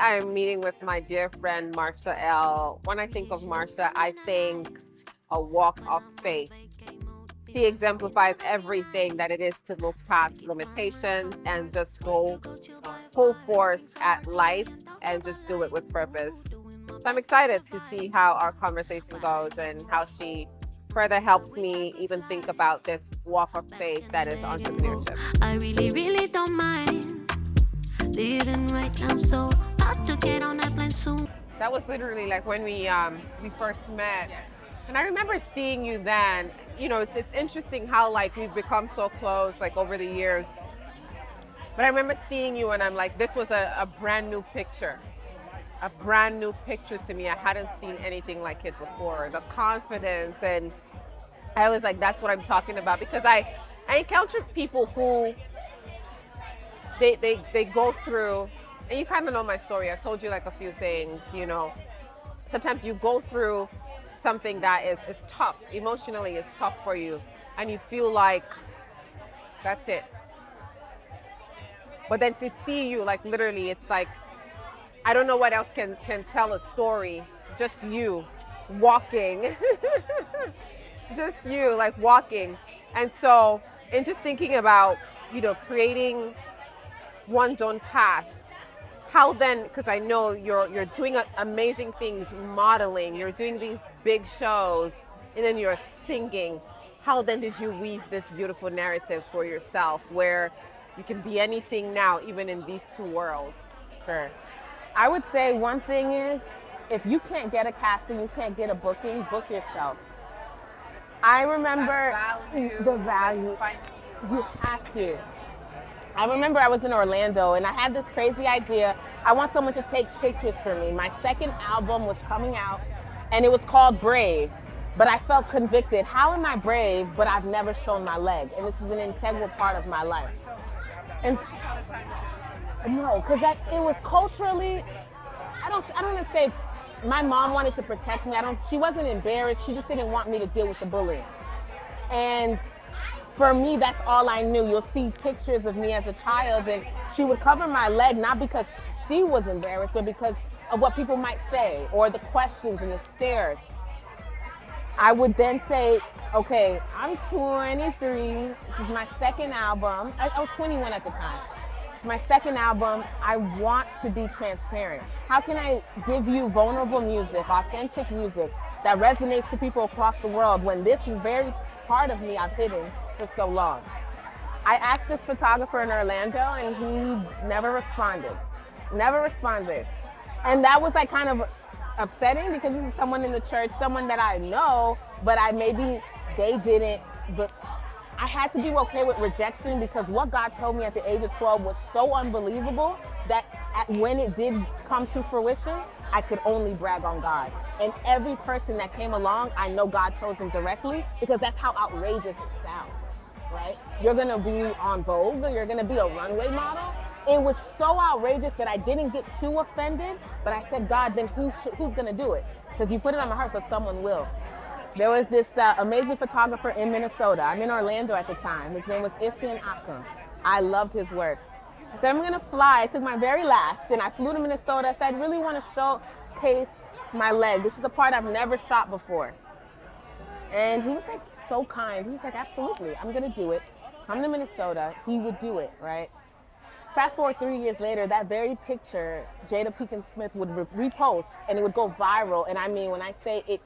I'm meeting with my dear friend Marsha Elle. When I think of Marsha, I think a walk of faith. She exemplifies everything that it is to look past limitations and just go full force at life and just do it with purpose. So I'm excited to see how our conversation goes and how she further helps me even think about this walk of faith that is entrepreneurship. I really don't mind living right now, so about to get on that plane soon. That was literally like when we first met. And I remember seeing you then. You know, it's interesting how like we've become so close like over the years. But I remember seeing you and I'm like, this was a brand new picture. A brand new picture to me. I hadn't seen anything like it before. The confidence, and I was like, that's what I'm talking about, because I encounter people who they go through, and you kind of know my story. I told you like a few things, you know. Sometimes you go through something that is tough, emotionally it's tough for you, and you feel like that's it. But then to see you, like literally, it's like, I don't know what else can tell a story, just you walking, just you like walking. And so in just thinking about, you know, creating one's own path, how then, because I know you're doing amazing things, modeling, you're doing these big shows, and then you're singing. How then did you weave this beautiful narrative for yourself where you can be anything now, even in these two worlds? Sure. I would say one thing is, if you can't get a casting, you can't get a booking, book yourself. I remember the value. You have to. I remember I was in Orlando and I had this crazy idea. I want someone to take pictures for me. My second album was coming out and it was called Brave, but I felt convicted. How am I brave, but I've never shown my leg? And this is an integral part of my life. And no, because it was culturally, I don't want to say my mom wanted to protect me. She wasn't embarrassed. She just didn't want me to deal with the bullying. And for me, that's all I knew. You'll see pictures of me as a child, and she would cover my leg, not because she was embarrassed, but because of what people might say, or the questions and the stares. I would then say, okay, I'm 23. This is my second album. I was 21 at the time. It's my second album. I want to be transparent. How can I give you vulnerable music, authentic music that resonates to people across the world when this is very part of me I've hidden for so long? I asked this photographer in Orlando and he never responded. And that was like kind of upsetting, because this is someone in the church, someone that I know, but maybe they didn't. But I had to be okay with rejection, because what God told me at the age of 12 was so unbelievable that when it did come to fruition, I could only brag on God. And every person that came along, I know God chose them directly, because that's how outrageous it sounds, right? You're gonna be on Vogue, or you're gonna be a runway model. It was so outrageous that I didn't get too offended, but I said, God, then who's gonna do it? Because you put it on my heart, so someone will. There was this amazing photographer in Minnesota. I'm in Orlando at the time. His name was Isin Akam. I loved his work. I said, I'm gonna fly. I took my very last, and I flew to Minnesota. I said, I really wanna showcase my leg. This is a part I've never shot before. And he was like so kind. He was like, absolutely, I'm gonna do it. Come to Minnesota. He would do it, right? Fast forward 3 years later, that very picture, Jada Pinkett Smith would repost, and it would go viral. And I mean, when I say it,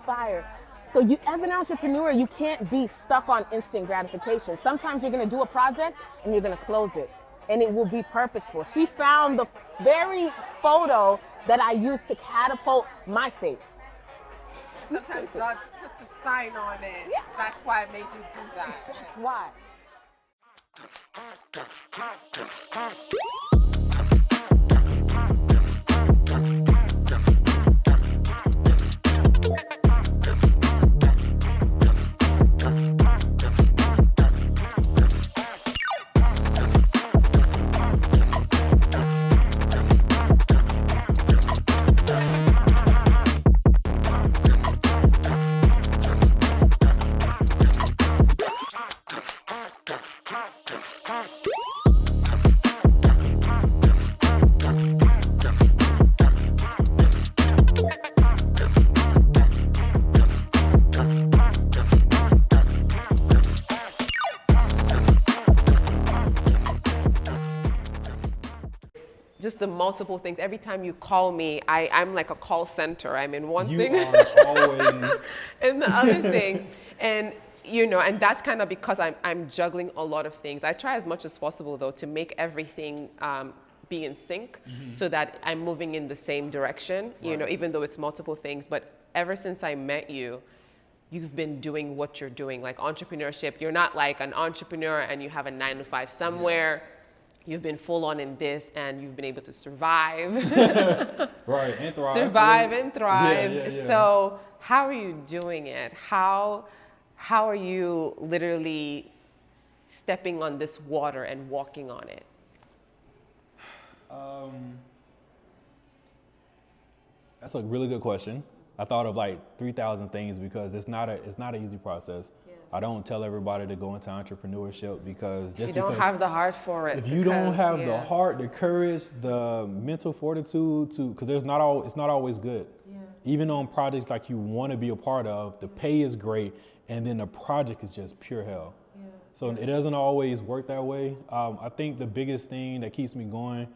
fire. So you, as an entrepreneur, you can't be stuck on instant gratification. Sometimes you're gonna do a project and you're gonna close it, and it will be purposeful. She found the very photo that I used to catapult my faith. Sometimes God puts a sign on it. Yeah. That's why it made you do that. That's why. the multiple things. Every time you call me, I'm like a call center. I'm in one thing. You are always and the other thing. And you know, and that's kind of because I'm juggling a lot of things. I try as much as possible though to make everything be in sync, so that I'm moving in the same direction, you know, even though it's multiple things. But ever since I met you, you've been doing what you're doing, like entrepreneurship. You're not like an entrepreneur and you have a 9-to-5 somewhere. You've been full on in this and you've been able to survive. right, and thrive. Survive and thrive. Yeah. So how are you doing it? How are you literally stepping on this water and walking on it? That's a really good question. I thought of like 3,000 things because it's not an easy process. I don't tell everybody to go into entrepreneurship because you don't have the heart for it. If you don't have the heart, the courage, the mental fortitude because it's not always good. Even on projects like you want to be a part of, the pay is great, and then the project is just pure hell. So it doesn't always work that way. I think the biggest thing that keeps me going,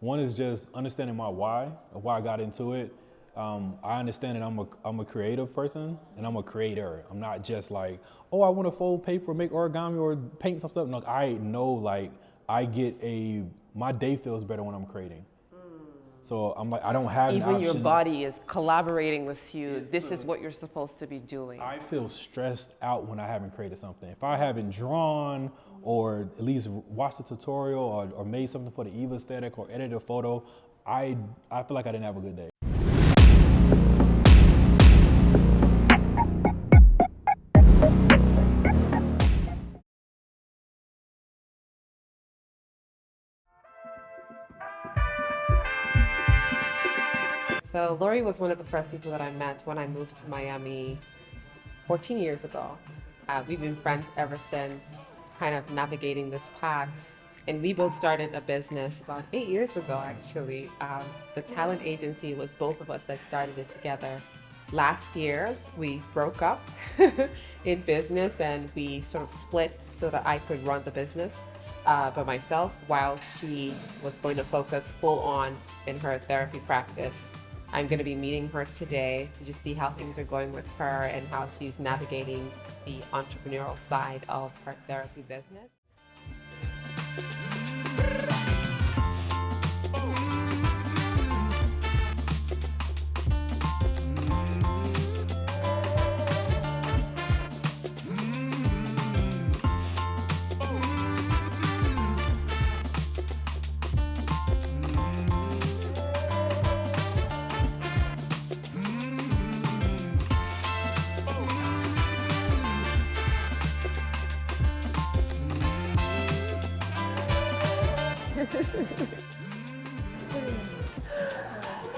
one is just understanding my why, of why I got into it. I understand that I'm a creative person and I'm a creator. I'm not just like, oh, I want to fold paper, make origami, or paint some stuff. No, I know like my day feels better when I'm creating. So I'm like, I don't have even your body is collaborating with you. This is what you're supposed to be doing. I feel stressed out when I haven't created something. If I haven't drawn or at least watched a tutorial or made something for the Eva aesthetic or edited a photo, I feel like I didn't have a good day. So Lory was one of the first people that I met when I moved to Miami 14 years ago. We've been friends ever since, kind of navigating this path. And we both started a business about 8 years ago, actually. The talent agency was both of us that started it together. Last year, we broke up in business and we sort of split so that I could run the business by myself while she was going to focus full on in her therapy practice. I'm going to be meeting her today to just see how things are going with her and how she's navigating the entrepreneurial side of her therapy business.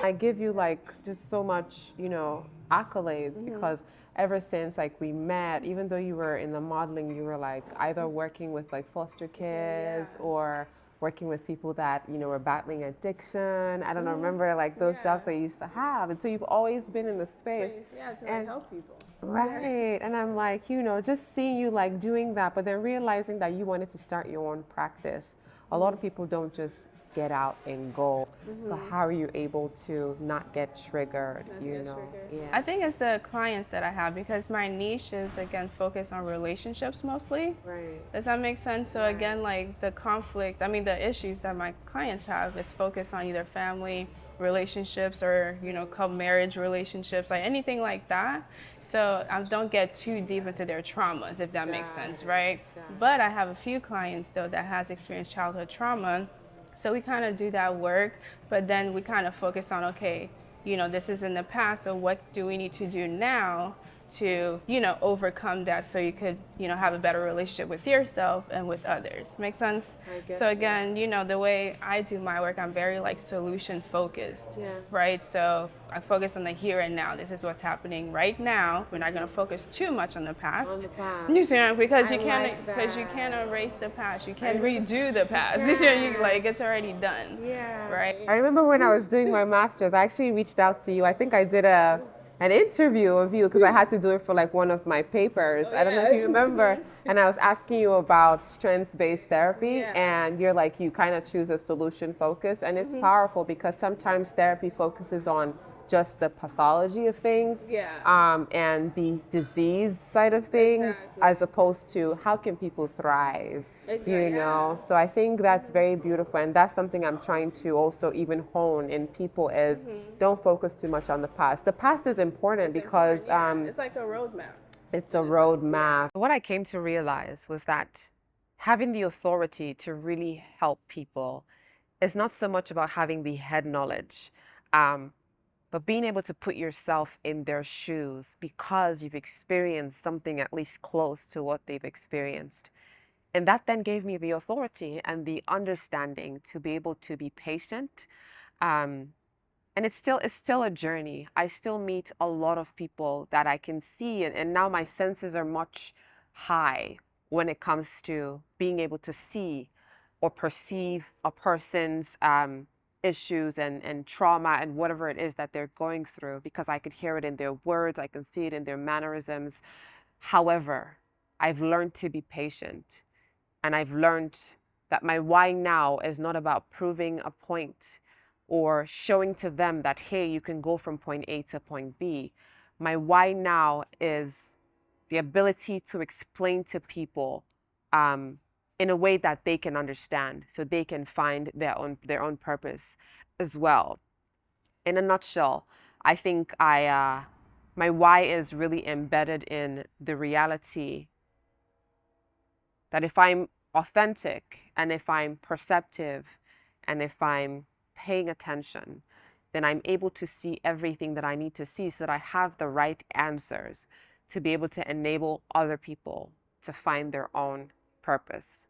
I give you like just so much, you know, accolades because ever since like we met, even though you were in the modeling, you were like either working with like foster kids or working with people that, you know, were battling addiction. I don't know, remember like those jobs they used to have. And so you've always been in the space. To help people. Right. And I'm like, you know, just seeing you like doing that, but then realizing that you wanted to start your own practice. A lot of people don't just get out and go. So how are you able to not get triggered, you know? Yeah. I think it's the clients that I have because my niche is, again, focused on relationships mostly. Right. Does that make sense? So again, like the conflict, the issues that my clients have is focused on either family relationships or, you know, marriage relationships, like anything like that. So I don't get too deep into their traumas, if that makes sense, right? But I have a few clients though that has experienced childhood trauma. So we kind of do that work, but then we kind of focus on, okay, you know, this is in the past, so what do we need to do now to, you know, overcome that so you could, you know, have a better relationship with yourself and with others. Make sense? So again, you know, the way I do my work, I'm very like solution focused, right? So I focus on the here and now. This is what's happening right now. We're not going to focus too much on the past. You see, because you can't erase the past. You can't redo the past. You see, like it's already done. Right? I remember when I was doing my master's, I actually reached out to you. I think I did a an interview of you because I had to do it for like one of my papers. I don't know if you remember. And I was asking you about strengths-based therapy, and you're like, you kind of choose a solution focus, and it's powerful because sometimes therapy focuses on just the pathology of things, and the disease side of things, as opposed to how can people thrive, you know. So I think that's very beautiful, and that's something I'm trying to also even hone in people is don't focus too much on the past. The past is important because it's like a roadmap. it's a roadmap. What I came to realize was that having the authority to really help people is not so much about having the head knowledge, but being able to put yourself in their shoes because you've experienced something at least close to what they've experienced. And that then gave me the authority and the understanding to be able to be patient. And it's still a journey. I still meet a lot of people that I can see, and now my senses are much high when it comes to being able to see or perceive a person's issues and trauma and whatever it is that they're going through, because I could hear it in their words, I can see it in their mannerisms. However, I've learned to be patient, and I've learned that my why now is not about proving a point or showing to them that, hey, you can go from point A to point B. My why now is the ability to explain to people in a way that they can understand, so they can find their own purpose as well. In a nutshell, I think my why is really embedded in the reality that if I'm authentic and if I'm perceptive and if I'm paying attention, then I'm able to see everything that I need to see so that I have the right answers to be able to enable other people to find their own purpose.